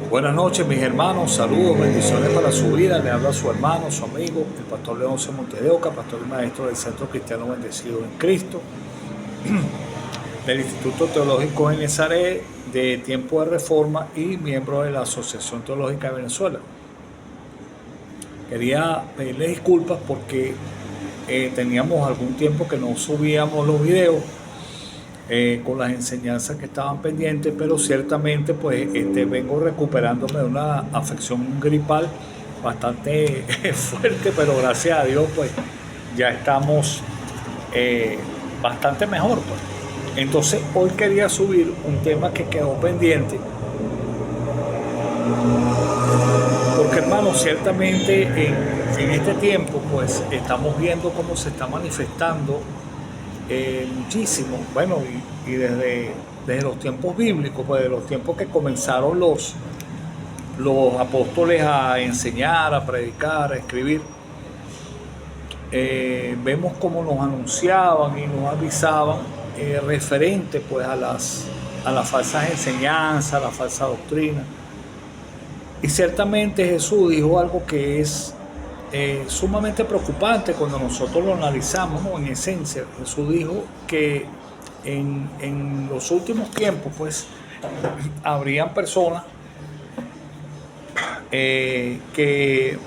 Buenas noches, mis hermanos, saludos, bendiciones para su vida. Le habla su hermano, su amigo, el pastor Leoncio Montes de Oca, pastor y maestro del Centro Cristiano Bendecido en Cristo, del Instituto Teológico en Nazaret, de Tiempo de Reforma y miembro de la Asociación Teológica de Venezuela. Quería pedirle disculpas porque teníamos algún tiempo que no subíamos los videos con las enseñanzas que estaban pendientes, pero ciertamente pues vengo recuperándome de una afección gripal bastante fuerte, pero gracias a Dios pues ya estamos bastante mejor pues. Entonces hoy quería subir un tema que quedó pendiente, porque hermano, ciertamente en este tiempo pues estamos viendo cómo se está manifestando muchísimo, bueno, y desde los tiempos bíblicos, pues de los tiempos que comenzaron los apóstoles a enseñar, a predicar, a escribir, vemos cómo nos anunciaban y nos avisaban referente pues a las falsas enseñanzas, a la falsa doctrina. Y ciertamente Jesús dijo algo que es sumamente preocupante cuando nosotros lo analizamos, ¿no? En esencia, Jesús dijo que en los últimos tiempos pues habrían personas que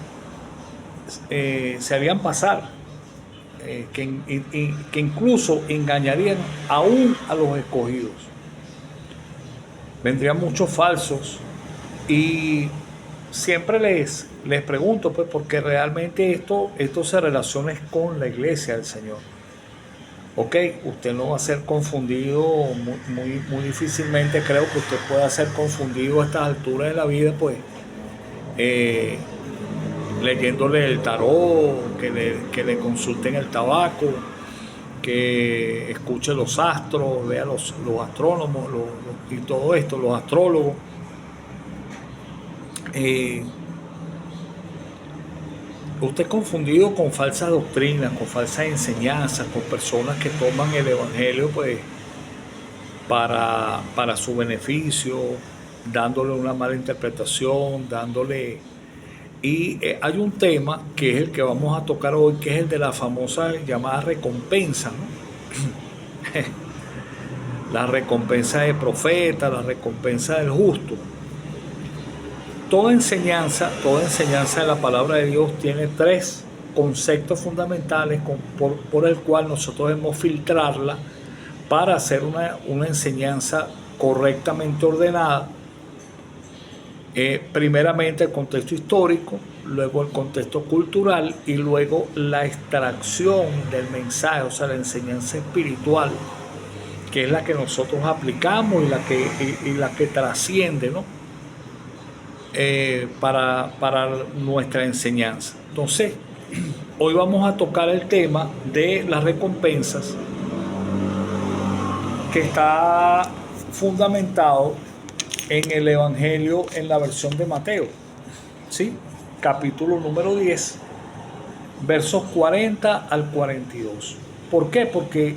se harían pasar, que incluso engañarían aún a los escogidos. Vendrían muchos falsos y siempre les pregunto, pues, porque realmente esto se relaciona con la iglesia del Señor. Ok, usted no va a ser confundido muy difícilmente, creo que usted pueda ser confundido a estas alturas de la vida, pues, leyéndole el tarot, que le consulten el tabaco, que escuche los astros, vea los astrónomos y todo esto, los astrólogos. Usted es confundido con falsas doctrinas, con falsas enseñanzas, con personas que toman el evangelio pues para su beneficio, dándole una mala interpretación, Y hay un tema que es el que vamos a tocar hoy, que es el de la famosa llamada recompensa, ¿no? La recompensa del profeta, la recompensa del justo. Toda enseñanza de la palabra de Dios tiene tres conceptos fundamentales por el cual nosotros debemos filtrarla para hacer una enseñanza correctamente ordenada. Primeramente el contexto histórico, luego el contexto cultural y luego la extracción del mensaje, o sea, la enseñanza espiritual, que es la que nosotros aplicamos y la que trasciende, ¿no? Para nuestra enseñanza. Entonces, hoy vamos a tocar el tema de las recompensas, que está fundamentado en el Evangelio en la versión de Mateo, ¿sí? Capítulo número 10, versos 40 al 42. ¿Por qué? Porque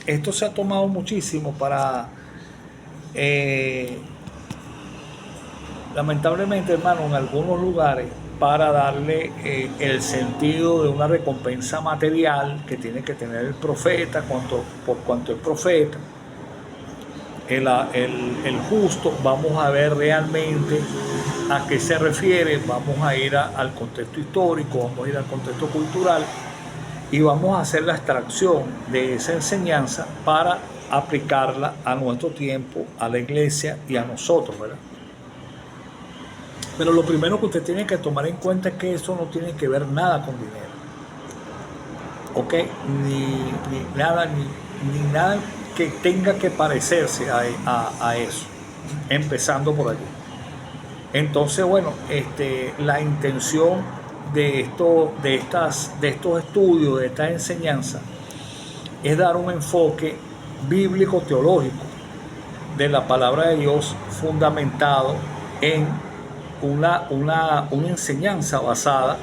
esto se ha tomado muchísimo para... lamentablemente, hermano, en algunos lugares, para darle el sentido de una recompensa material que tiene que tener el profeta por cuanto es profeta, el justo. Vamos a ver realmente a qué se refiere, vamos a ir al contexto histórico, vamos a ir al contexto cultural y vamos a hacer la extracción de esa enseñanza para aplicarla a nuestro tiempo, a la iglesia y a nosotros, ¿verdad? Pero lo primero que usted tiene que tomar en cuenta es que eso no tiene que ver nada con dinero. ¿Ok? Ni nada que tenga que parecerse a eso. Empezando por allí. Entonces, bueno, la intención de estos estudios, de esta enseñanza, es dar un enfoque bíblico-teológico de la palabra de Dios fundamentado en una enseñanza basada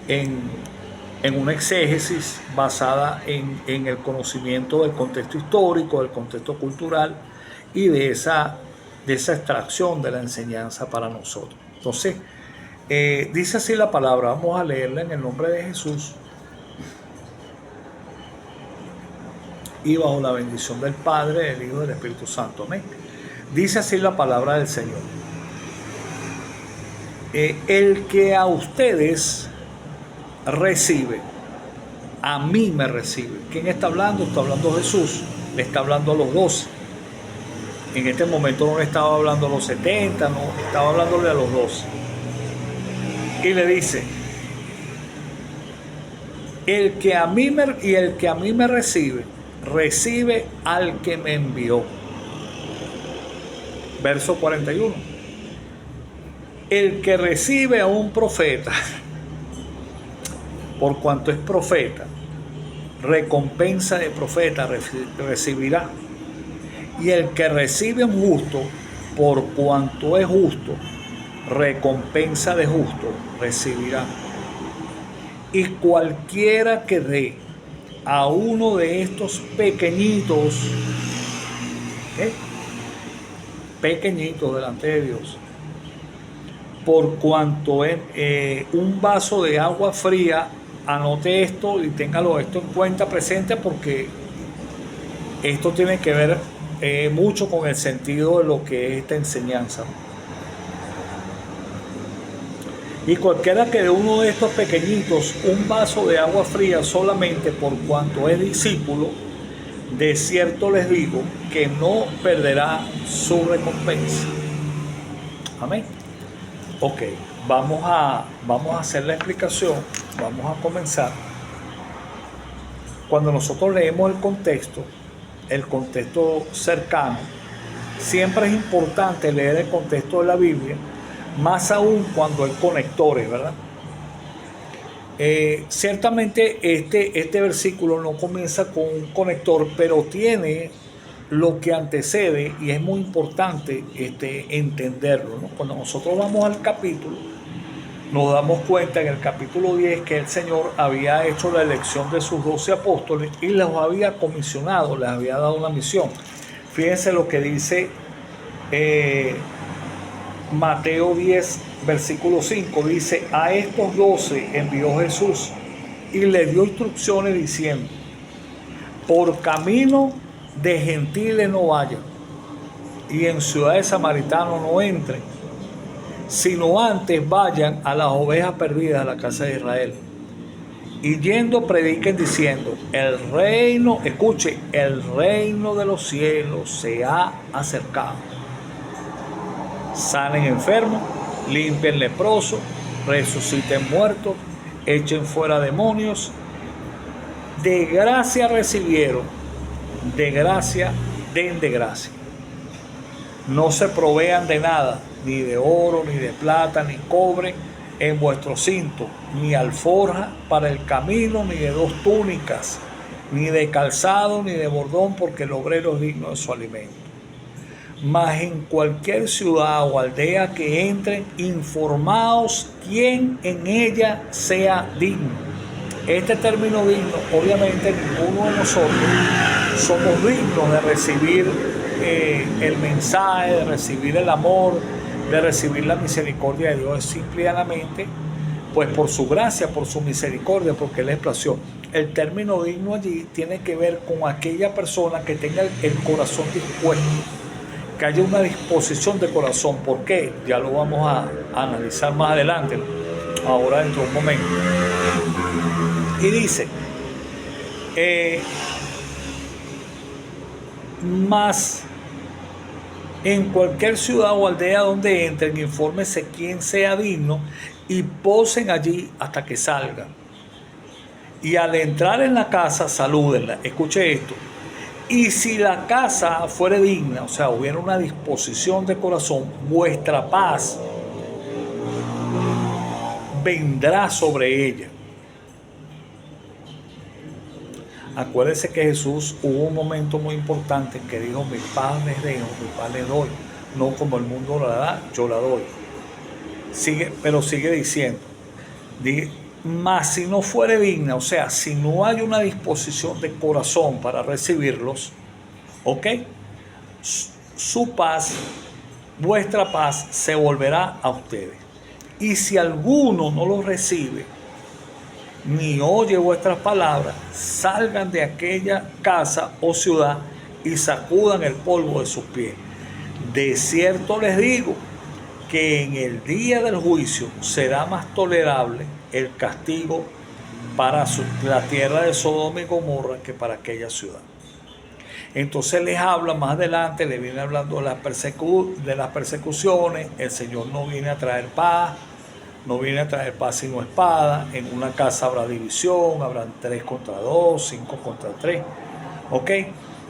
en una exégesis, basada en el conocimiento del contexto histórico, del contexto cultural y de de esa extracción de la enseñanza para nosotros. Entonces, dice así la palabra, vamos a leerla en el nombre de Jesús y bajo la bendición del Padre, del Hijo y del Espíritu Santo. Amén. Dice así la palabra del Señor. El que a ustedes recibe, a mí me recibe. ¿Quién está hablando? Está hablando Jesús. Le está hablando a los 12. En este momento no le estaba hablando a los 70, no, estaba hablándole a los 12. Y le dice, el que a mí me recibe, recibe al que me envió. Verso 41. El que recibe a un profeta, por cuanto es profeta, recompensa de profeta recibirá. Y el que recibe a un justo, por cuanto es justo, recompensa de justo recibirá. Y cualquiera que dé a uno de estos pequeñitos, pequeñitos delante de Dios, por cuanto es un vaso de agua fría, anote esto y téngalo esto en cuenta presente, porque esto tiene que ver mucho con el sentido de lo que es esta enseñanza. Y cualquiera que de uno de estos pequeñitos un vaso de agua fría solamente, por cuanto es discípulo, de cierto les digo que no perderá su recompensa. Amén. Ok, vamos a hacer la explicación, vamos a comenzar. Cuando nosotros leemos el contexto cercano, siempre es importante leer el contexto de la Biblia, más aún cuando hay conectores, ¿verdad? Ciertamente este versículo no comienza con un conector, pero tiene lo que antecede, y es muy importante entenderlo, ¿no? Cuando nosotros vamos al capítulo, nos damos cuenta en el capítulo 10 que el Señor había hecho la elección de sus 12 apóstoles y los había comisionado, les había dado una misión. Fíjense lo que dice Mateo 10, versículo 5, dice: a estos 12 envió Jesús y le dio instrucciones diciendo: por camino de gentiles no vayan, y en ciudades samaritanos no entren, sino antes vayan a las ovejas perdidas de la casa de Israel. Y yendo prediquen diciendo: el reino, escuche, el reino de los cielos se ha acercado. Sanen enfermos, limpien leprosos, resuciten muertos, echen fuera demonios. De gracia recibieron, de gracia den de gracia. No se provean de nada, ni de oro, ni de plata, ni cobre en vuestro cinto, ni alforja para el camino, ni de 2 túnicas, ni de calzado, ni de bordón, porque el obrero es digno de su alimento. Mas en cualquier ciudad o aldea que entren, informaos quién en ella sea digno. Este término digno, obviamente ninguno de nosotros somos dignos de recibir el mensaje, de recibir el amor, de recibir la misericordia de Dios. Es simplemente pues por su gracia, por su misericordia, porque Él es plació. El término digno allí tiene que ver con aquella persona que tenga el corazón dispuesto, que haya una disposición de corazón. ¿Por qué? Ya lo vamos a analizar más adelante, ¿no? Ahora dentro de un momento. Y dice, más en cualquier ciudad o aldea donde entren, infórmese quién sea digno y posen allí hasta que salgan. Y al entrar en la casa, salúdenla. Escuche esto. Y si la casa fuere digna, o sea, hubiera una disposición de corazón, vuestra paz vendrá sobre ella. Acuérdense que Jesús hubo un momento muy importante en que dijo: mi paz les dejo, mi paz les doy, no como el mundo la da, yo la doy. Pero sigue diciendo, mas si no fuere digna, o sea, si no hay una disposición de corazón para recibirlos, ¿ok? Su paz vuestra paz se volverá a ustedes. Y si alguno no lo recibe, ni oye vuestras palabras, salgan de aquella casa o ciudad y sacudan el polvo de sus pies. De cierto les digo que en el día del juicio será más tolerable el castigo para la tierra de Sodoma y Gomorra que para aquella ciudad. Entonces les habla más adelante, le viene hablando de las persecuciones. El Señor no viene a traer paz, no viene a traer paz sino espada. En una casa habrá división, habrán 3 contra 2, 5 contra 3. ¿Ok?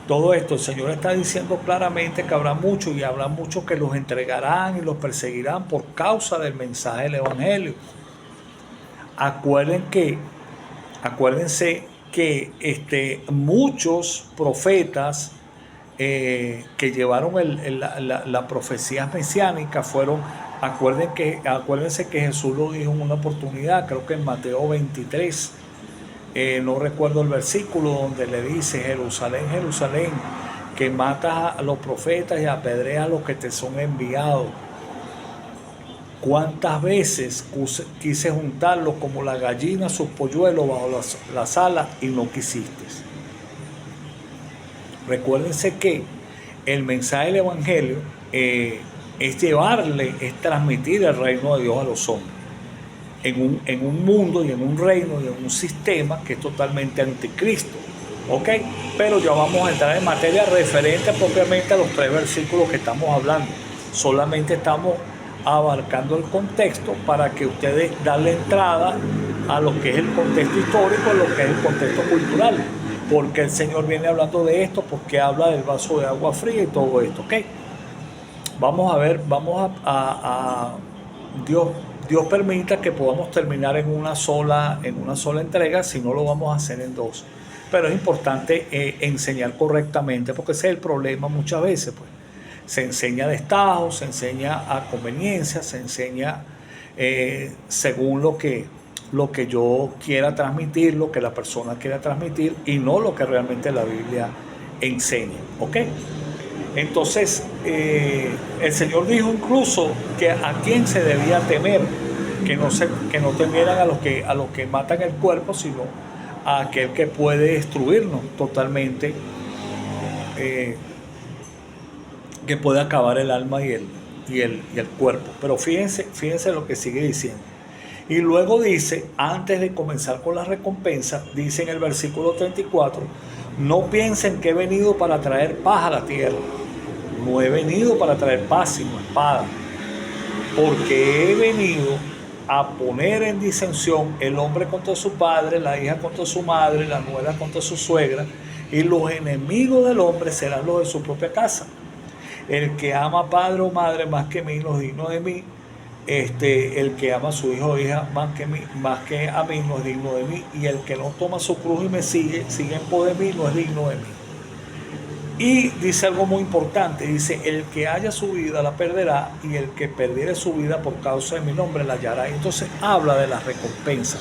Todo esto el Señor está diciendo claramente que habrá muchos, y habrá muchos que los entregarán y los perseguirán por causa del mensaje del Evangelio. Acuérdense que muchos profetas que llevaron la profecía mesiánica fueron, acuérdense que Jesús lo dijo en una oportunidad, creo que en Mateo 23, no recuerdo el versículo, donde le dice: Jerusalén, Jerusalén, que matas a los profetas y apedreas a los que te son enviados. ¿Cuántas veces quise juntarlos como la gallina sus polluelos bajo las alas y no quisiste? Recuérdense que el mensaje del Evangelio es transmitir el reino de Dios a los hombres. En un mundo y en un reino y en un sistema que es totalmente anticristo. ¿Ok? Pero ya vamos a entrar en materia referente propiamente a los 3 versículos que estamos hablando. Solamente estamos abarcando el contexto para que ustedes darle entrada a lo que es el contexto histórico, a lo que es el contexto cultural. Porque el Señor viene hablando de esto, porque habla del vaso de agua fría y todo esto. ¿Ok? Vamos a ver, Dios permita que podamos terminar en una sola entrega, si no lo vamos a hacer en 2. Pero es importante enseñar correctamente, porque ese es el problema muchas veces. Pues se enseña a destajo, se enseña a conveniencia, se enseña según lo que yo quiera transmitir, lo que la persona quiera transmitir, y no lo que realmente la Biblia enseña. ¿Ok? Entonces, el Señor dijo incluso que a quién se debía temer, que no temieran a los que matan el cuerpo, sino a aquel que puede destruirnos totalmente, que puede acabar el alma y el cuerpo. Pero fíjense lo que sigue diciendo. Y luego dice, antes de comenzar con la recompensa, dice en el versículo 34, no piensen que he venido para traer paz a la tierra. No he venido para traer paz sino espada, porque he venido a poner en disensión el hombre contra su padre, la hija contra su madre, la nuera contra su suegra, y los enemigos del hombre serán los de su propia casa. El que ama a padre o madre más que mí no es digno de mí. El que ama a su hijo o hija más que a mí no es digno de mí. Y el que no toma su cruz y me sigue en pos de mí, no es digno de mí. Y dice algo muy importante, dice: el que haya su vida la perderá, y el que perdiere su vida por causa de mi nombre la hallará. Entonces habla de la recompensa.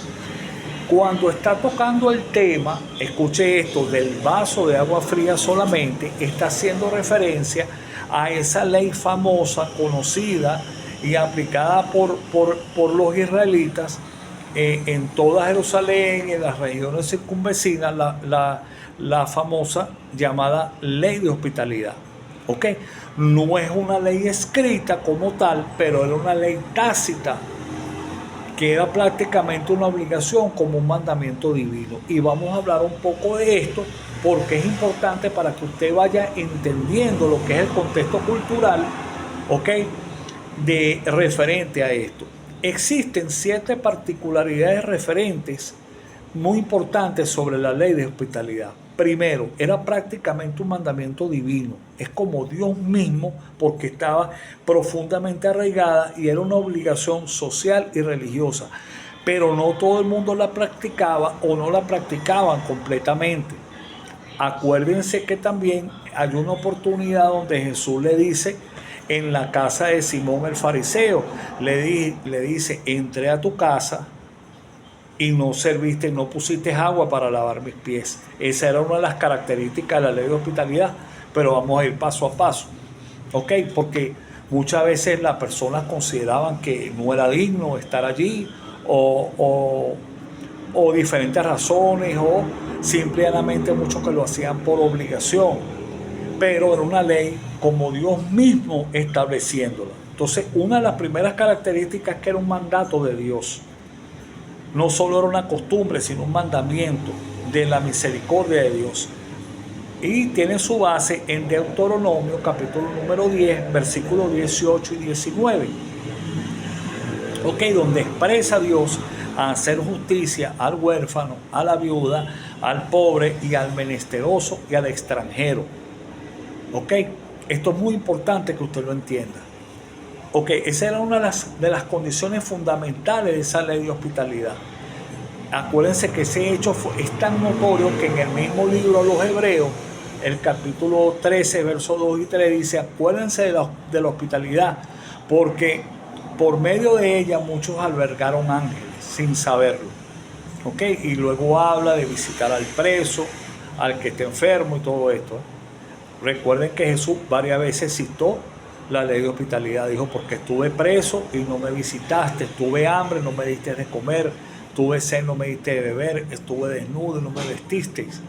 Cuando está tocando el tema, escuche esto, del vaso de agua fría solamente, está haciendo referencia a esa ley famosa, conocida y aplicada por los israelitas en toda Jerusalén, en las regiones circunvecinas, la famosa llamada ley de hospitalidad. ¿Ok? No es una ley escrita como tal, pero era una ley tácita, que era prácticamente una obligación como un mandamiento divino. Y vamos a hablar un poco de esto, porque es importante para que usted vaya entendiendo lo que es el contexto cultural, ¿ok?, de referente a esto. Existen 7 particularidades referentes muy importantes sobre la ley de hospitalidad. Primero, era prácticamente un mandamiento divino. Es como Dios mismo, porque estaba profundamente arraigada y era una obligación social y religiosa. Pero no todo el mundo la practicaba o no la practicaban completamente. Acuérdense que también hay una oportunidad donde Jesús le dice en la casa de Simón el fariseo, le dice: entré a tu casa y no serviste, no pusiste agua para lavar mis pies. Esa era una de las características de la ley de hospitalidad, pero vamos a ir paso a paso, ¿ok? Porque Muchas veces las personas consideraban que no era digno estar allí o, o, o diferentes razones o simplemente muchos que lo hacían por obligación, pero era una ley como Dios mismo estableciéndola. Entonces, una de las primeras características es que era un mandato de Dios. No solo era una costumbre, sino un mandamiento de la misericordia de Dios. Y tiene su base en Deuteronomio, capítulo número 10, versículos 18 y 19. Donde expresa a Dios a hacer justicia al huérfano, a la viuda, al pobre y al menesteroso y al extranjero. Esto es muy importante que usted lo entienda. Esa era una de las condiciones fundamentales de esa ley de hospitalidad. Acuérdense que ese hecho es tan notorio que en el mismo libro a los Hebreos, el capítulo 13, versos 2 y 3, dice: acuérdense de la hospitalidad, porque por medio de ella muchos albergaron ángeles sin saberlo. Y luego habla de visitar al preso, al que está enfermo y todo esto. Recuerden que Jesús varias veces citó la ley de hospitalidad. Dijo: porque estuve preso y no me visitaste, tuve hambre, no me diste de comer, tuve sed, no me diste de beber, estuve desnudo y no me vestisteis.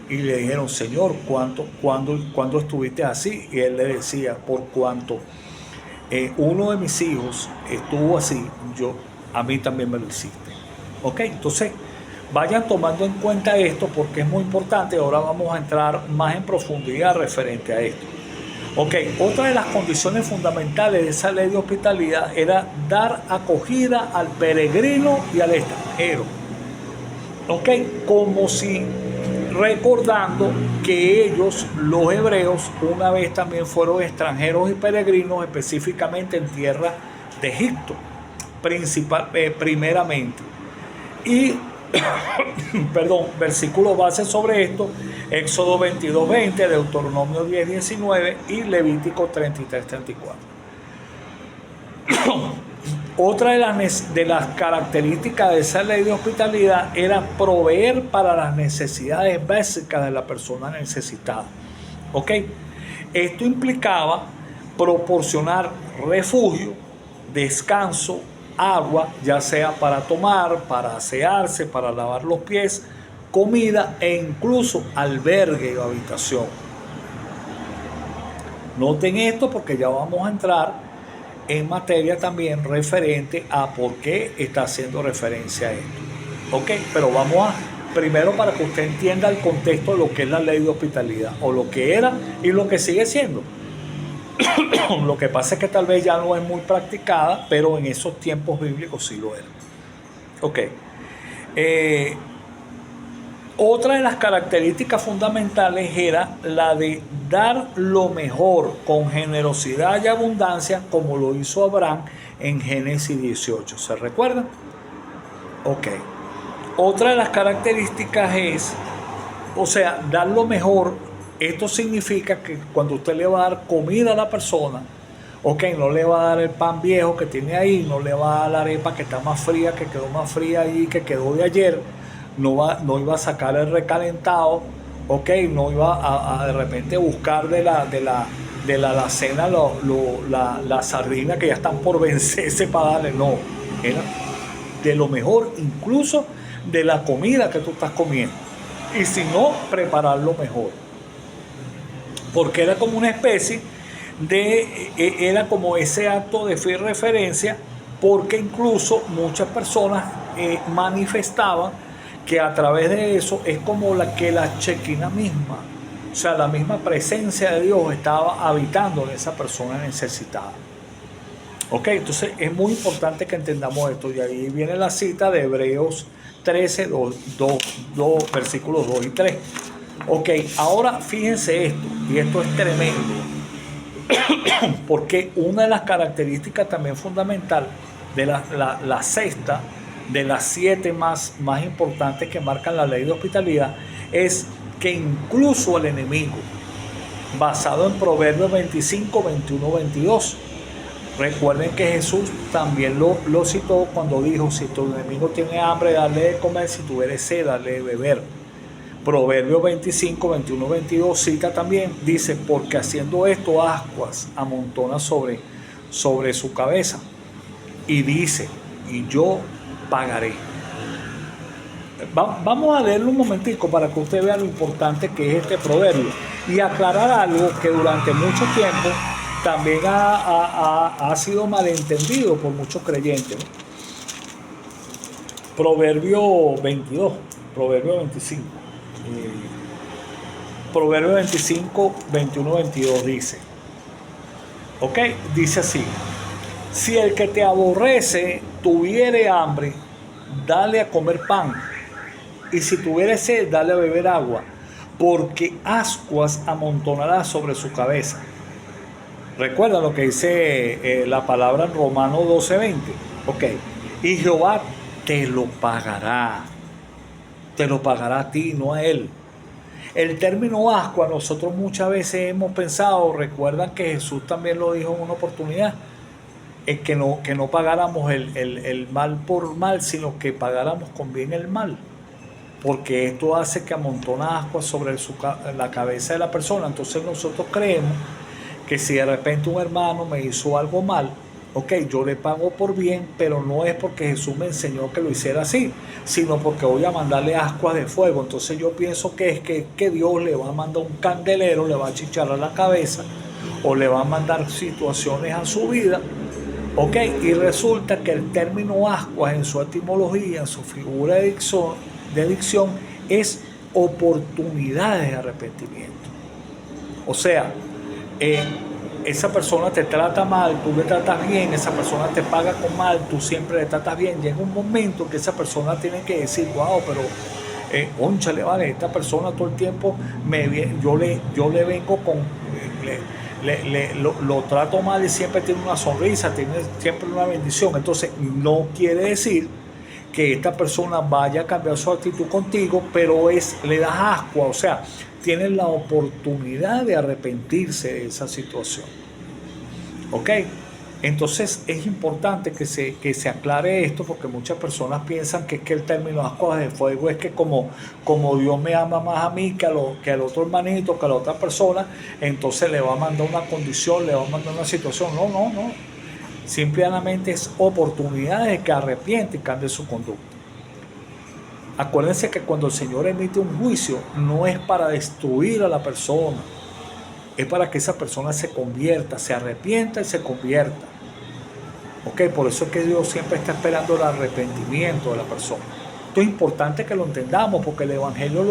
Y le dijeron: Señor, ¿cuándo estuviste así? Y él le decía: por cuanto uno de mis hijos estuvo así, a mí también me lo hiciste. Entonces vayan tomando en cuenta esto porque es muy importante. Ahora vamos a entrar más en profundidad referente a esto. Otra de las condiciones fundamentales de esa ley de hospitalidad era dar acogida al peregrino y al extranjero. Como si recordando que ellos, los hebreos, una vez también fueron extranjeros y peregrinos, específicamente en tierra de Egipto, primeramente. Y, versículos base sobre esto: Éxodo 22:20, Deuteronomio 10:19 y Levítico 33:34. Otra de las características de esa ley de hospitalidad era proveer para las necesidades básicas de la persona necesitada. Esto implicaba proporcionar refugio, descanso, agua, ya sea para tomar, para asearse, para lavar los pies, comida e incluso albergue o habitación. Noten esto porque ya vamos a entrar en materia también referente a por qué está haciendo referencia a esto. Pero vamos primero para que usted entienda el contexto de lo que es la ley de hospitalidad, o lo que era y lo que sigue siendo. Lo que pasa es que tal vez ya no es muy practicada, pero en esos tiempos bíblicos sí lo era. Otra de las características fundamentales era la de dar lo mejor con generosidad y abundancia, como lo hizo Abraham en Génesis 18. ¿Se recuerdan? Otra de las características es, dar lo mejor. Esto significa que cuando usted le va a dar comida a la persona, no le va a dar el pan viejo que tiene ahí, no le va a dar la arepa que está más fría, que quedó más fría ahí, que quedó de ayer. No iba a sacar el recalentado, no iba a de repente buscar de la alacena la sardina que ya están por vencerse para darle. No, era de lo mejor, incluso de la comida que tú estás comiendo. Y si no, prepararlo mejor. Porque era como una especie era como ese acto de fe y referencia, porque incluso muchas personas manifestaban que a través de eso es como la Shekinah misma, la misma presencia de Dios estaba habitando en esa persona necesitada. Entonces es muy importante que entendamos esto, y ahí viene la cita de Hebreos 13, versículos 2 y 3. Ahora fíjense esto, y esto es tremendo, porque una de las características también fundamental de la sexta de las 7 más importantes que marcan la ley de hospitalidad es que incluso el enemigo, basado en Proverbios 25, 21, 22, recuerden que Jesús también lo citó cuando dijo: si tu enemigo tiene hambre, dale de comer; si tuviere sed, dale de beber. Proverbios 25, 21, 22 cita también, dice: porque haciendo esto ascuas amontona sobre sobre su cabeza y dice, y yo pagaré. Vamos a leerlo un momentico para que usted vea lo importante que es este proverbio y aclarar algo que durante mucho tiempo también ha sido malentendido por muchos creyentes, ¿no? Proverbio 22, Proverbio 25. Proverbio 25, 21, 22 dice, ¿ok? Dice así, si el que te aborrece tuviere hambre, dale a comer pan, y si tuviere sed, dale a beber agua, porque ascuas amontonará sobre su cabeza. Recuerda lo que dice la palabra en Romanos 12:20. Ok. Y Jehová te lo pagará. Te lo pagará a ti, no a él. El término ascua, nosotros muchas veces hemos pensado, recuerdan que Jesús también lo dijo en una oportunidad, es que no pagáramos el mal por mal, sino que pagáramos con bien el mal. Porque esto hace que amontona ascuas sobre la cabeza de la persona. Entonces nosotros creemos que si de repente un hermano me hizo algo mal, ok, yo le pago por bien, pero no es porque Jesús me enseñó que lo hiciera así, sino porque voy a mandarle ascuas de fuego. Entonces yo pienso que es que Dios le va a mandar un candelero, le va a chicharrar la cabeza, o le va a mandar situaciones a su vida, ok, y resulta que el término ascuas en su etimología, en su figura de dicción, es oportunidades de arrepentimiento. O sea, esa persona te trata mal, tú le tratas bien, esa persona te paga con mal, tú siempre le tratas bien. Llega un momento que esa persona tiene que decir, wow, pero ónchale, vale, esta persona todo el tiempo yo le vengo con, lo trato mal y siempre tiene una sonrisa, tiene siempre una bendición. Entonces no quiere decir que esta persona vaya a cambiar su actitud contigo, pero le das asco, o sea, tienes la oportunidad de arrepentirse de esa situación. ¿Ok? Entonces es importante que se aclare esto, porque muchas personas piensan que es que el término ascuas de fuego es que como Dios me ama más a mí que al otro hermanito, que a la otra persona, entonces le va a mandar una condición, le va a mandar una situación. No, no, no. Simplemente es oportunidad de que arrepiente y cambie su conducta. Acuérdense que cuando el Señor emite un juicio, no es para destruir a la persona, es para que esa persona se convierta, se arrepienta y se convierta. ¿Ok? Por eso es que Dios siempre está esperando el arrepentimiento de la persona. Esto es importante que lo entendamos, porque el Evangelio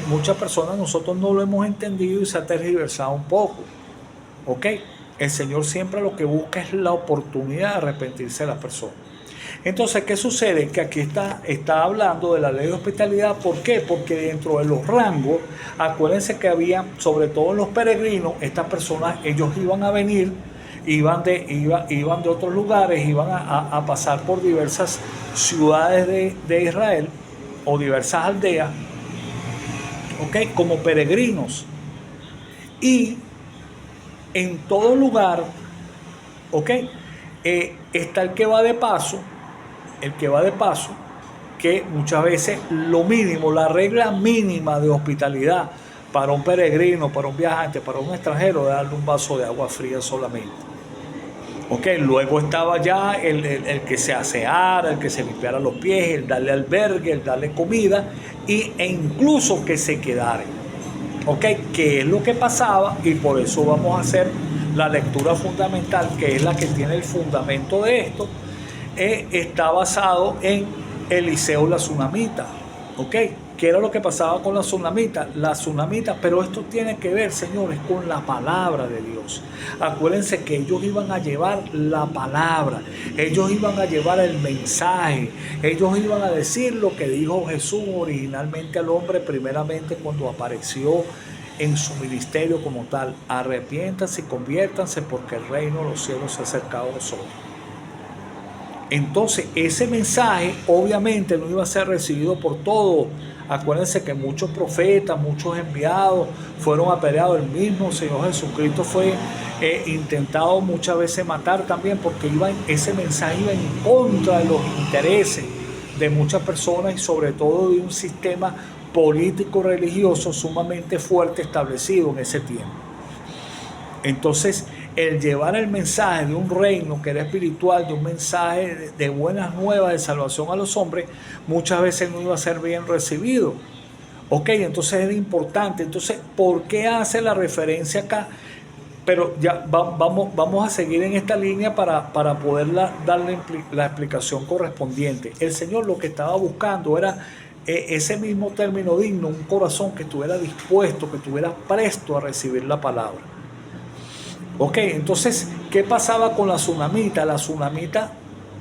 muchas personas nosotros no lo hemos entendido y se ha tergiversado un poco. ¿Ok? El Señor siempre lo que busca es la oportunidad de arrepentirse de la persona. Entonces, ¿qué sucede? Que aquí está hablando de la ley de hospitalidad. ¿Por qué? Porque dentro de los rangos, acuérdense que había, sobre todo los peregrinos, estas personas, ellos iban a venir, iban de otros lugares, iban a pasar por diversas ciudades de Israel o diversas aldeas, ¿ok? Como peregrinos. Y en todo lugar, ¿ok? Está el que va de paso, que muchas veces lo mínimo, la regla mínima de hospitalidad para un peregrino, para un viajante, para un extranjero, es darle un vaso de agua fría solamente. ¿Ok? Luego estaba ya el que se aseara, el que se limpiara los pies, el darle albergue, el darle comida e incluso que se quedara. ¿Ok? ¿Qué es lo que pasaba? Y por eso vamos a hacer la lectura fundamental, que es la que tiene el fundamento de esto. Está basado en Eliseo la Tsunamita. ¿Ok? ¿Qué era lo que pasaba con la tsunamita? La tsunamita, pero esto tiene que ver, señores, con la palabra de Dios. Acuérdense que ellos iban a llevar la palabra, ellos iban a llevar el mensaje, ellos iban a decir lo que dijo Jesús originalmente al hombre, primeramente cuando apareció en su ministerio como tal. Arrepiéntanse y conviértanse, porque el reino de los cielos se ha acercado a nosotros. Entonces ese mensaje obviamente no iba a ser recibido por todos. Acuérdense que muchos profetas, muchos enviados fueron apedreados. El mismo Señor Jesucristo fue intentado muchas veces matar también, porque ese mensaje iba en contra de los intereses de muchas personas y sobre todo de un sistema político religioso sumamente fuerte establecido en ese tiempo. Entonces el llevar el mensaje de un reino que era espiritual, de un mensaje de buenas nuevas de salvación a los hombres, muchas veces no iba a ser bien recibido. Ok, entonces era importante. Entonces, ¿por qué hace la referencia acá? Pero ya vamos a seguir en esta línea para poder darle la explicación correspondiente. El Señor lo que estaba buscando era ese mismo término digno, un corazón que estuviera dispuesto, que estuviera presto a recibir la palabra. Ok, entonces, ¿qué pasaba con la tsunamita? La tsunamita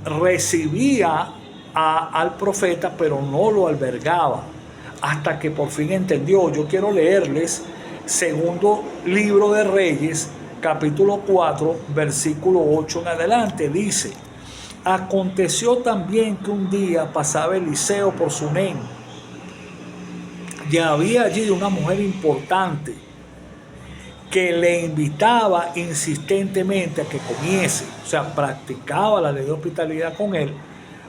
recibía al profeta, pero no lo albergaba, hasta que por fin entendió. Yo quiero leerles segundo libro de Reyes, capítulo 4, versículo 8 en adelante. Dice: aconteció también que un día pasaba Eliseo por Sunem, y había allí una mujer importante que le invitaba insistentemente a que comiese, o sea, practicaba la ley de hospitalidad con él,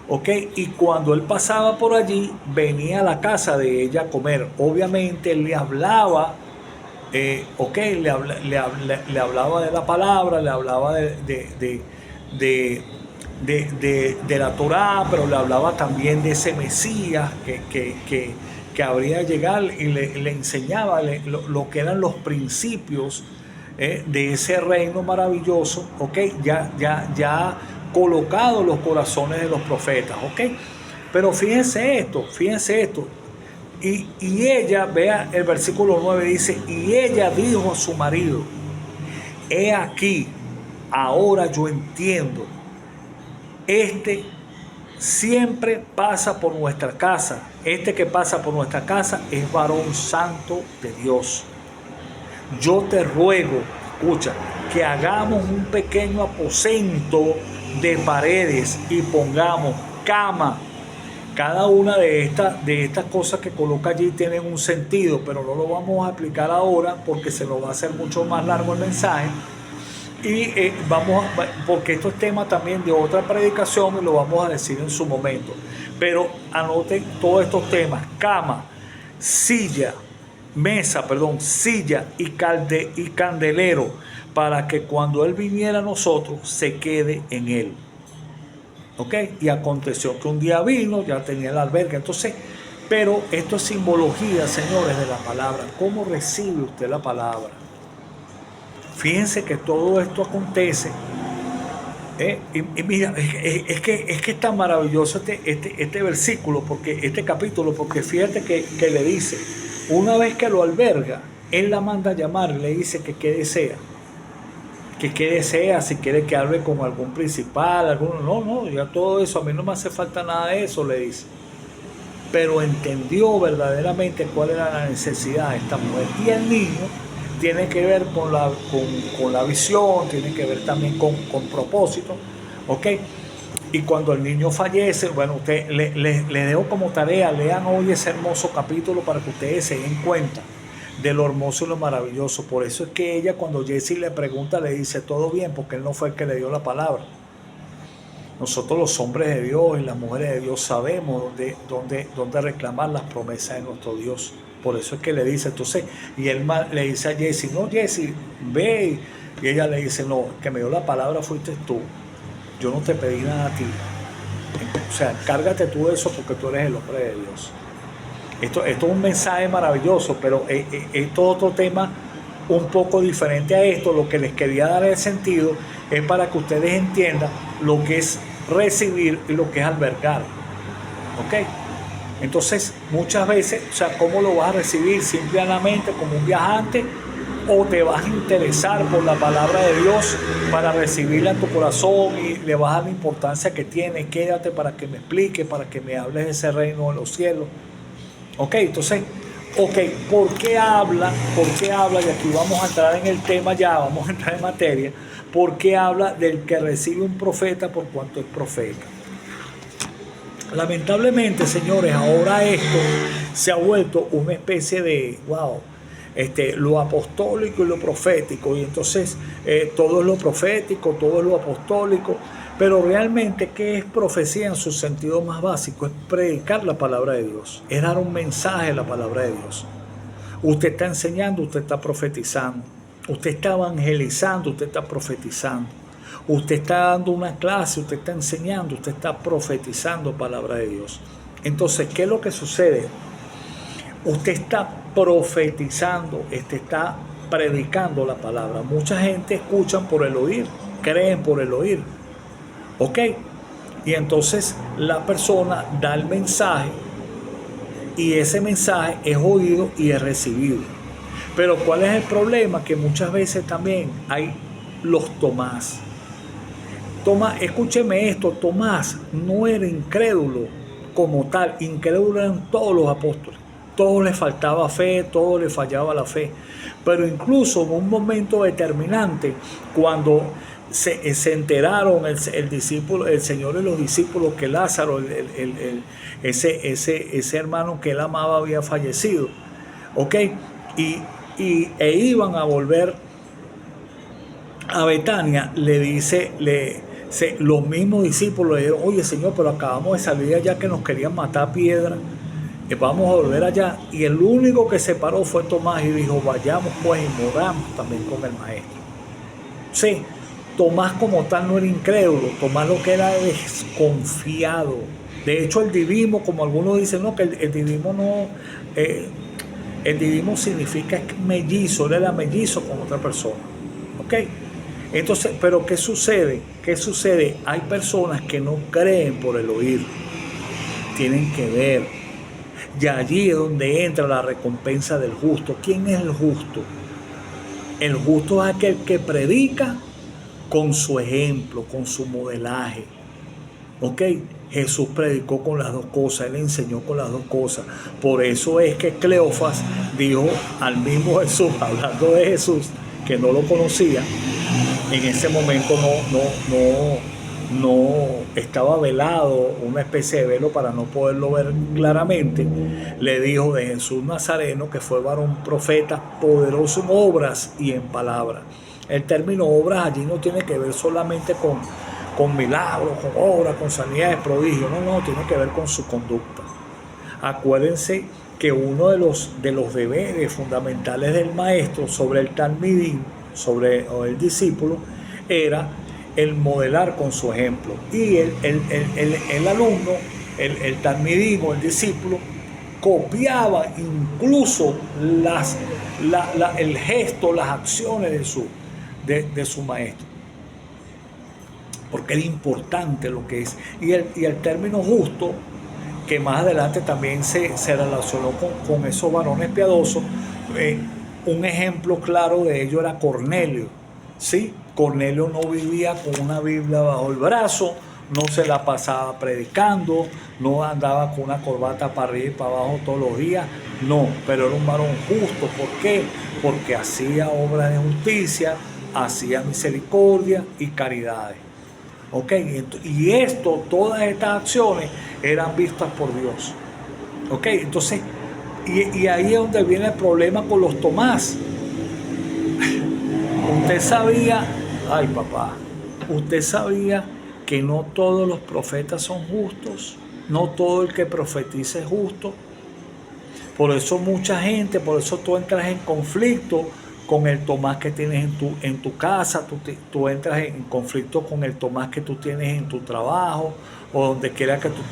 ¿ok? Y cuando él pasaba por allí, venía a la casa de ella a comer. Obviamente él le hablaba, ¿ok? Le hablaba de la palabra, le hablaba de la Torá, pero le hablaba también de ese Mesías que habría de llegar, y le enseñaba lo que eran los principios de ese reino maravilloso, ¿ok? Ya colocado en los corazones de los profetas, ¿ok? Pero fíjense esto. Y ella, vea el versículo 9, dice: y ella dijo a su marido: he aquí, ahora yo entiendo, este siempre pasa por nuestra casa. Este que pasa por nuestra casa es varón santo de Dios. Yo te ruego, escucha, que hagamos un pequeño aposento de paredes y pongamos cama. Cada una de estas cosas que coloca allí tienen un sentido, pero no lo vamos a explicar ahora porque se nos va a hacer mucho más largo el mensaje. Y porque esto es tema también de otra predicación y lo vamos a decir en su momento. Pero anoten todos estos temas: cama, silla y candelero, para que cuando Él viniera a nosotros se quede en Él. ¿Ok? Y aconteció que un día vino, ya tenía el albergue. Entonces, pero esto es simbología, señores, de la palabra. ¿Cómo recibe usted la palabra? Fíjense que todo esto acontece. Y mira, es que es tan maravilloso este versículo, porque este capítulo, porque fíjate que le dice, una vez que lo alberga, él la manda a llamar y le dice que qué desea. Que qué desea, si quiere que hable con algún principal, no, ya todo eso, a mí no me hace falta nada de eso, le dice. Pero entendió verdaderamente cuál era la necesidad de esta mujer. Y el niño tiene que ver con la visión, tiene que ver también con propósito, ¿ok? Y cuando el niño fallece, bueno, usted le dejo como tarea, lean hoy ese hermoso capítulo para que ustedes se den cuenta de lo hermoso y lo maravilloso. Por eso es que ella, cuando Jesse le pregunta, le dice todo bien, porque él no fue el que le dio la palabra. Nosotros los hombres de Dios y las mujeres de Dios sabemos dónde reclamar las promesas de nuestro Dios. Por eso es que le dice, entonces, y él le dice a Jesse, no, Jesse, ve. Y ella le dice, no, el que me dio la palabra fuiste tú. Yo no te pedí nada a ti. O sea, encárgate tú de eso porque tú eres el hombre de Dios. Esto es un mensaje maravilloso, pero esto es otro tema un poco diferente a esto. Lo que les quería dar el sentido es para que ustedes entiendan lo que es recibir y lo que es albergar. ¿Ok? Entonces, muchas veces, o sea, ¿cómo lo vas a recibir? Simplemente como un viajante, o te vas a interesar por la palabra de Dios para recibirla en tu corazón y le vas a dar la importancia que tiene. Quédate para que me explique, para que me hables de ese reino de los cielos. Ok, entonces, ¿por qué habla? Y aquí vamos a entrar en el tema ya, vamos a entrar en materia. ¿Por qué habla del que recibe un profeta por cuanto es profeta? Lamentablemente, señores, ahora esto se ha vuelto una especie de, lo apostólico y lo profético. Y entonces todo es lo profético, todo es lo apostólico. Pero realmente, ¿qué es profecía en su sentido más básico? Es predicar la palabra de Dios, es dar un mensaje de la palabra de Dios. Usted está enseñando, usted está profetizando. Usted está evangelizando, usted está profetizando. Usted está dando una clase, usted está enseñando, usted está profetizando palabra de Dios. Entonces, ¿qué es lo que sucede? Usted está profetizando, usted está predicando la palabra. Mucha gente escucha por el oír, creen por el oír. ¿Ok? Y entonces la persona da el mensaje y ese mensaje es oído y es recibido. Pero ¿cuál es el problema? Que muchas veces también hay los Tomás. Tomás, escúcheme esto, Tomás no era incrédulo como tal, incrédulo eran todos los apóstoles. Todos les faltaba fe, todos les fallaba la fe. Pero incluso en un momento determinante, cuando se enteraron el discípulo, el Señor y los discípulos que Lázaro, ese hermano que él amaba había fallecido, ¿ok? E iban a volver a Betania, los mismos discípulos le dijeron, oye Señor, pero acabamos de salir allá que nos querían matar a piedra, vamos a volver allá. Y el único que se paró fue Tomás y dijo, vayamos pues y moramos también con el maestro. Sí, Tomás como tal no era incrédulo, Tomás lo que era desconfiado. De hecho el divismo, como algunos dicen, no, que el divismo no, el divismo significa mellizo, él era mellizo con otra persona. ¿Ok? Entonces, pero ¿qué sucede? ¿Qué sucede? Hay personas que no creen por el oír, tienen que ver. Y allí es donde entra la recompensa del justo. ¿Quién es el justo? El justo es aquel que predica con su ejemplo, con su modelaje. ¿Ok? Jesús predicó con las dos cosas, él enseñó con las dos cosas. Por eso es que Cleofas dijo al mismo Jesús, hablando de Jesús, que no lo conocía, en ese momento no estaba velado, una especie de velo para no poderlo ver claramente, le dijo de Jesús Nazareno, que fue varón profeta, poderoso en obras y en palabras. El término obras allí no tiene que ver solamente con milagros, con obras, con sanidades, prodigios, no, tiene que ver con su conducta. Acuérdense que uno de los deberes fundamentales del maestro sobre el talmidim, sobre el discípulo, era el modelar con su ejemplo. Y el alumno, el talmidim o el discípulo, copiaba incluso el gesto, las acciones de su maestro. Porque era importante lo que es. Y el término justo, que más adelante también se relacionó con esos varones piadosos, un ejemplo claro de ello era Cornelio. ¿Sí? Cornelio no vivía con una Biblia bajo el brazo, no se la pasaba predicando, no andaba con una corbata para arriba y para abajo todos los días, no, pero era un varón justo. ¿Por qué? Porque hacía obras de justicia, hacía misericordia y caridades. ¿Ok? Y todas estas acciones eran vistas por Dios. ¿Ok? Entonces, y ahí es donde viene el problema con los Tomás. Usted sabía, ay papá, usted sabía que no todos los profetas son justos, no todo el que profetiza es justo. Por eso mucha gente, por eso tú entras en conflicto con el Tomás que tienes en tu casa, tú entras en conflicto con el Tomás que tú tienes en tu trabajo o donde quiera que tú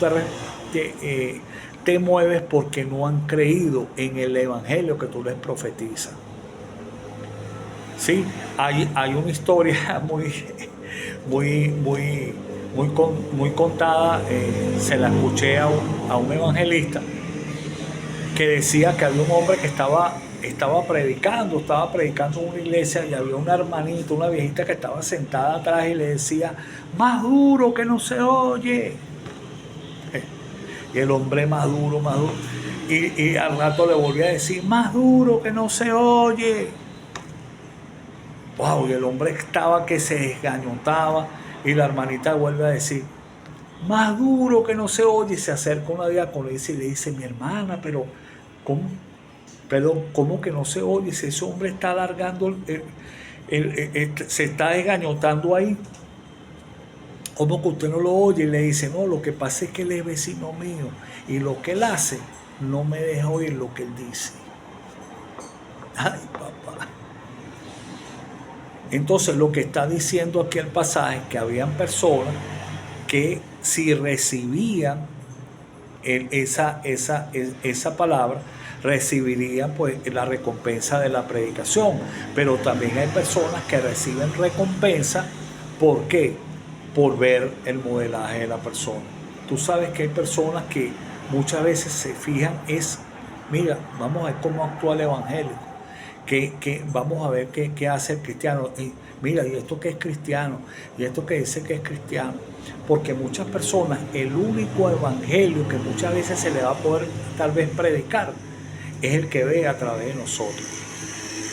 te mueves, porque no han creído en el evangelio que tú les profetizas. Sí, hay una historia muy contada, se la escuché a un evangelista que decía que había un hombre que estaba predicando en una iglesia, y había una hermanita, una viejita que estaba sentada atrás y le decía, más duro que no se oye. Y el hombre más duro. Y al rato le volvía a decir, más duro que no se oye. Wow, y el hombre estaba que se desgañotaba, y la hermanita vuelve a decir, más duro que no se oye. Y se acerca una diácono y le dice, mi hermana, pero ¿cómo que no se oye? Si ese hombre está alargando, se está desgañotando ahí, ¿cómo que usted no lo oye? Y le dice, no, lo que pasa es que él es vecino mío, y lo que él hace no me deja oír lo que él dice. Ay, papá. Entonces lo que está diciendo aquí el pasaje es que habían personas que si recibían esa palabra, recibirían pues la recompensa de la predicación. Pero también hay personas que reciben recompensa. ¿Por qué? Por ver el modelaje de la persona. Tú sabes que hay personas que muchas veces se fijan mira, vamos a ver cómo actúa el evangélico, que vamos a ver qué hace el cristiano. Y mira, ¿y esto qué es cristiano? ¿Y esto que dice que es cristiano? Porque muchas personas, el único evangelio que muchas veces se le va a poder tal vez predicar es el que ve a través de nosotros.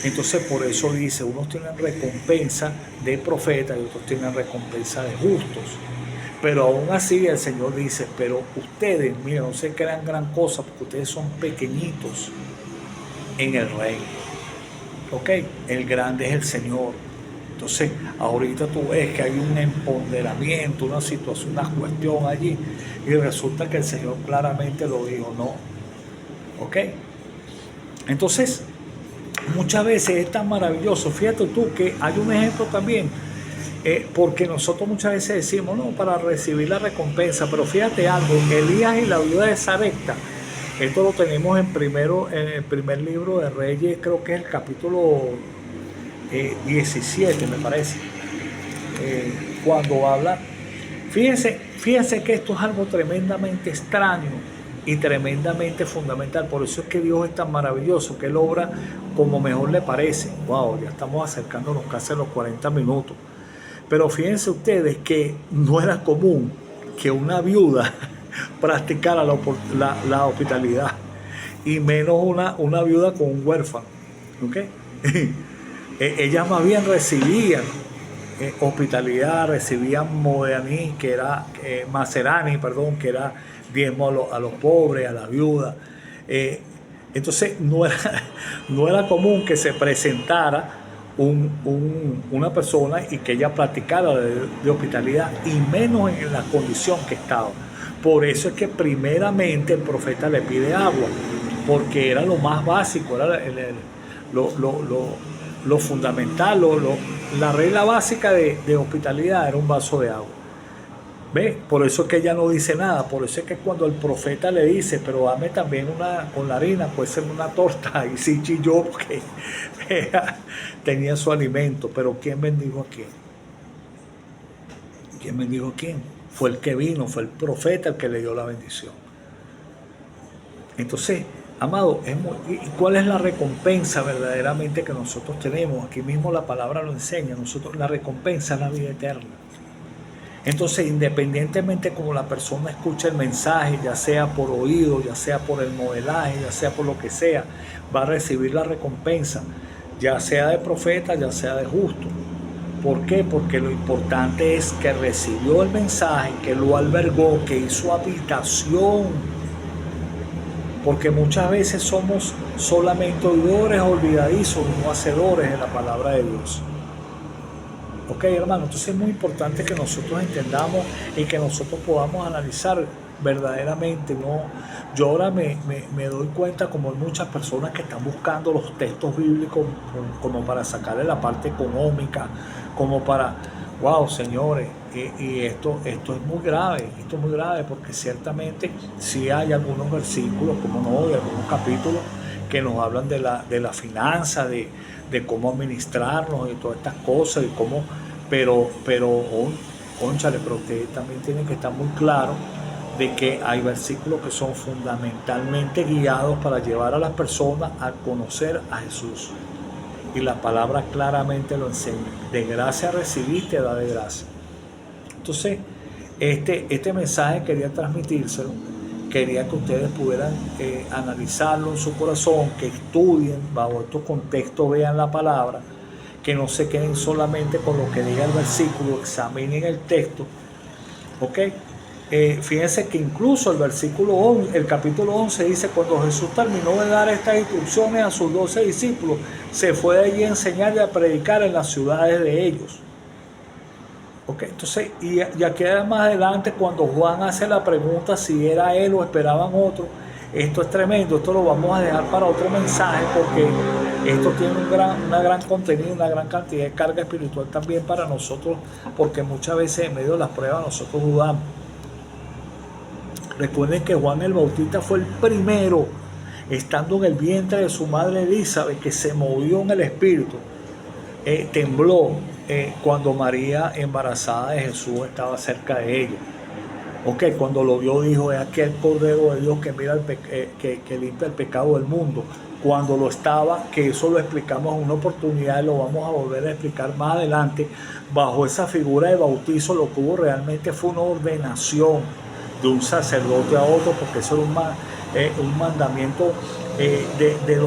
Entonces por eso dice, unos tienen recompensa de profetas y otros tienen recompensa de justos. Pero aún así el Señor dice, pero ustedes, miren, no se crean gran cosa porque ustedes son pequeñitos en el reino. ¿Ok? El grande es el Señor. Entonces, ahorita tú ves que hay un empoderamiento, una situación, una cuestión allí, y resulta que el Señor claramente lo dijo, no. ¿Ok? Entonces, muchas veces es tan maravilloso. Fíjate tú que hay un ejemplo también, porque nosotros muchas veces decimos, no, para recibir la recompensa, pero fíjate algo, Elías y la viuda de Sarepta, esto lo tenemos en el primer libro de Reyes, creo que es el capítulo 17, me parece, cuando habla. Fíjense que esto es algo tremendamente extraño y tremendamente fundamental. Por eso es que Dios es tan maravilloso, que Él obra como mejor le parece. Wow, ya estamos acercándonos casi a los 40 minutos. Pero fíjense ustedes que no era común que una viuda practicara la hospitalidad, y menos una viuda con un huérfano. ¿Okay? Ellas más bien recibían hospitalidad, recibían Modeaní, que era Macerani, perdón, que era diezmo a los pobres, a las viudas. Entonces no era común que se presentara una persona y que ella practicara de hospitalidad, y menos en la condición que estaba. Por eso es que primeramente el profeta le pide agua, porque era lo más básico, era lo fundamental, la regla básica de hospitalidad era un vaso de agua. ¿Ve? Por eso es que ella no dice nada. Por eso es que cuando el profeta le dice, pero dame también con la harina, puede ser una torta, y sí chilló porque tenía su alimento. Pero ¿quién bendijo a quién? ¿Quién bendijo a quién? Fue el que vino, fue el profeta el que le dio la bendición. Entonces, amado, ¿cuál es la recompensa verdaderamente que nosotros tenemos? Aquí mismo la palabra lo enseña. La recompensa es la vida eterna. Entonces, independientemente como la persona escucha el mensaje, ya sea por oído, ya sea por el modelaje, ya sea por lo que sea, va a recibir la recompensa, ya sea de profeta, ya sea de justo. ¿Por qué? Porque lo importante es que recibió el mensaje, que lo albergó, que hizo habitación. Porque muchas veces somos solamente oidores, olvidadizos, no hacedores de la palabra de Dios. Ok, hermano, entonces es muy importante que nosotros entendamos y que nosotros podamos analizar verdaderamente, ¿no? Yo ahora me doy cuenta, como hay muchas personas que están buscando los textos bíblicos como para sacarle la parte económica, como para, wow, señores, y esto es muy grave, porque ciertamente sí hay algunos versículos, como no, de algunos capítulos que nos hablan de la finanza, de cómo administrarnos y todas estas cosas, y cómo, pero cónchale, pero usted también tiene que estar muy claro de que hay versículos que son fundamentalmente guiados para llevar a las personas a conocer a Jesús. Y la palabra claramente lo enseña. De gracia recibiste, da de gracia. Entonces, este mensaje quería transmitírselo. Quería que ustedes pudieran analizarlo en su corazón, que estudien bajo estos contextos, vean la palabra, que no se queden solamente con lo que diga el versículo, examinen el texto. ¿Ok? Fíjense que incluso el capítulo 11 dice, cuando Jesús terminó de dar estas instrucciones a sus 12 discípulos, se fue de allí a enseñar y a predicar en las ciudades de ellos. Okay, entonces, y aquí más adelante, cuando Juan hace la pregunta si era él o esperaban otro, esto es tremendo, esto lo vamos a dejar para otro mensaje, porque Esto tiene una gran contenido, una gran cantidad de carga espiritual también para nosotros, porque muchas veces en medio de las pruebas nosotros dudamos. Recuerden que Juan el Bautista fue el primero, estando en el vientre de su madre Elizabeth, que se movió en el espíritu, tembló cuando María, embarazada de Jesús, estaba cerca de ella. Ok, cuando lo vio dijo, es aquel Cordero de Dios que mira que limpia el pecado del mundo. Cuando lo estaba, que eso lo explicamos en una oportunidad y lo vamos a volver a explicar más adelante, bajo esa figura de bautizo lo que hubo realmente fue una ordenación de un sacerdote a otro, porque eso era un mandamiento de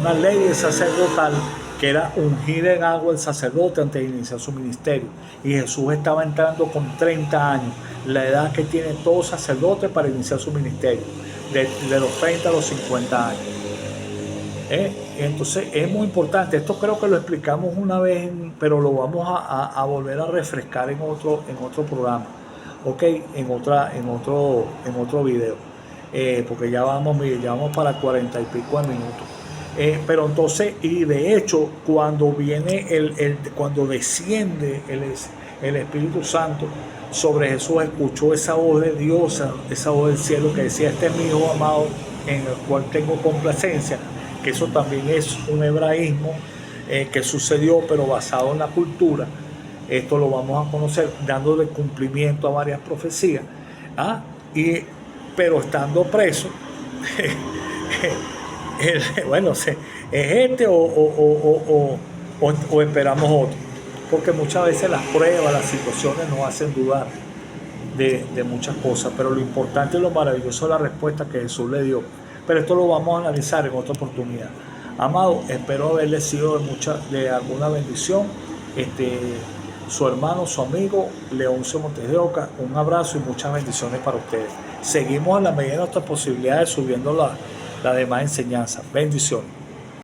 una ley sacerdotal, que era ungir en agua el sacerdote antes de iniciar su ministerio. Y Jesús estaba entrando con 30 años, la edad que tiene todo sacerdote para iniciar su ministerio, de los 30 a los 50 años. Entonces es muy importante, esto creo que lo explicamos una vez, pero lo vamos a volver a refrescar en otro programa, ok, en otro video, porque ya vamos para 40 y pico de minutos. Pero entonces, y de hecho, cuando viene cuando desciende el Espíritu Santo sobre Jesús, escuchó esa voz de Dios, esa voz del cielo que decía, este es mi hijo amado en el cual tengo complacencia, que eso también es un hebraísmo que sucedió, pero basado en la cultura. Esto lo vamos a conocer dándole cumplimiento a varias profecías, pero estando preso. Bueno, ¿es este o esperamos otro? Porque muchas veces las pruebas, las situaciones nos hacen dudar de muchas cosas, pero lo importante y lo maravilloso es la respuesta que Jesús le dio. Pero esto lo vamos a analizar en otra oportunidad. Amado, espero haberle sido de alguna bendición. Su hermano, su amigo, Leoncio Montes de Oca, un abrazo y muchas bendiciones para ustedes. Seguimos a la medida de nuestras posibilidades subiendo la demás enseñanza. Bendiciones.